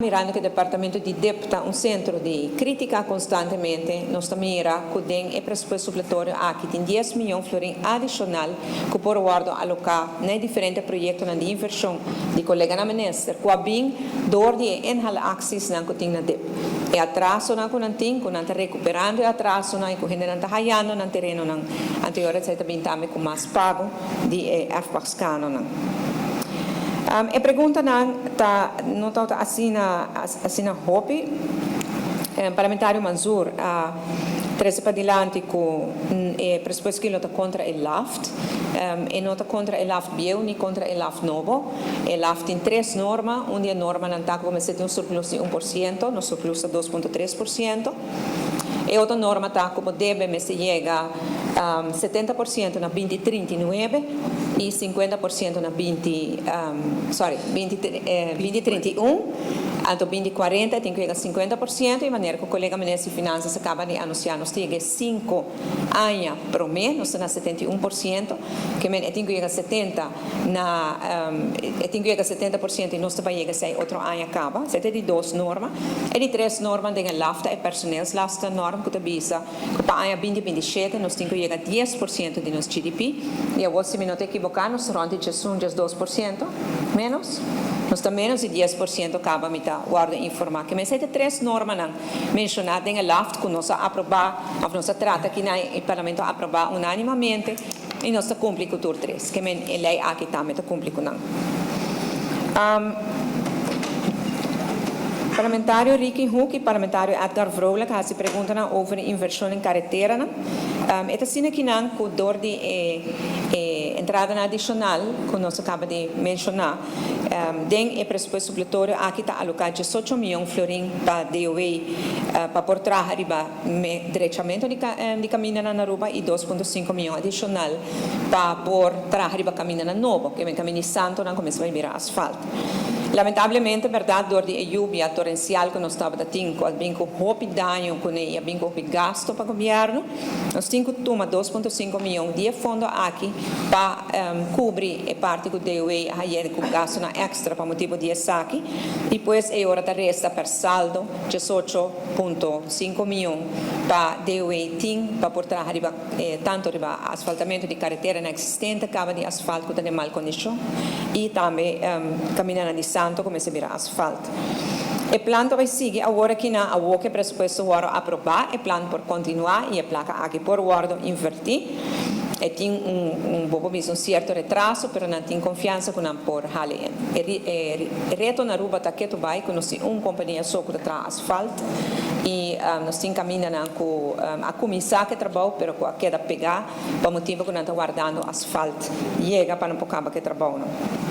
Mirando que o Departamento de DEP está um centro de crítica constantemente, nós mira que tem o pressuposto supletório aqui tem 10 milhões de florins adicional que por guardo alocar em diferentes projetos de inversão de colega na ministra, que bem door de enhal axis na que tem na DEP. E atraso na que não tem, que não está recuperando, e atraso na que não está hallando no terreno anterior, etc. também com mais pago de FPAXCANO. A pergunta não está assim na hobby. Parlamentário Manzur treze para diante com o pressuposto que ele está contra o LAFT e não está contra o LAFT bieu nem contra o LAFT novo. O LAFT tem três normas, onde a norma não está como se tem surplus de 1%, no surplus de 2,3%. E outra norma está como deve, mas se chega 70% na 2039 e 50% na 2031. Então, 2040 tem que chegar 50%, de maneira que o colega Ministro de Finanças acaba de anunciar, nós temos 5 anos por mês, nós estamos na 71%, que tem que chegar 70% tem que chegar 70% e nós também chega 6 outro ano acaba, 72 normas. E de 3 normas tem a LAFTA e personal, LAFTA norma que avisa que para o ano 2027 nós temos que chegar 10% de nosso GDP, e eu se me não equivocar, nós ronde de 2% menos. Nós temos menos de 10% acaba de guarda informar. Que mas três normas mencionadas em LAFT que nós aprovar, nós trata aqui no Parlamento aprovar unanimamente e nós cumpre com o 3, que a lei aqui também cumpre com não. Parlamentário Ricky Huck e parlamentário Edgar Vrola que se perguntam sobre inversão em carretera. Esta cena aqui não com dor de entrada adicional que nós acaba de mencionar. Tem o pressuposto supletório aqui está alocado 18 milhões de florins para DOE para por trás arriba diretamente de caminho na Aruba e 2,5 milhões adicional para por trás arriba caminho na Novo, que vem caminho santo não começa a virar asfalto. Lamentavelmente, verdade, dor de lluvia torrencial que nós estamos tendo, bem com roupa dano, com bem com gasto para o governo, nós temos que tomar 2,5 milhões de fundo aqui para cobrir a parte do DOE com gasto na extra para motivo de saque, e depois é hora de resta per saldo 18,5 milhões para DOE tem para portar arriba tanto arriba asfaltamento de carretera existente, acaba de asfalto que está em mal condição, e também caminhando de santo come se vira asfalto. O plano vai seguir agora que na o que pressuposto o aprovar, o plano por continuar e a placa aqui por guardo invertir. E tem um certo retraso, mas não tem confiança que não por halen. O reto na Aruba está que tu vai, que nós temos companhia só que traz asfalto e nós temos caminhando com a comissão que trabalha, mas com a queda pegar, para motivo que não está guardando asfalto, chega para não pôr que trabalha.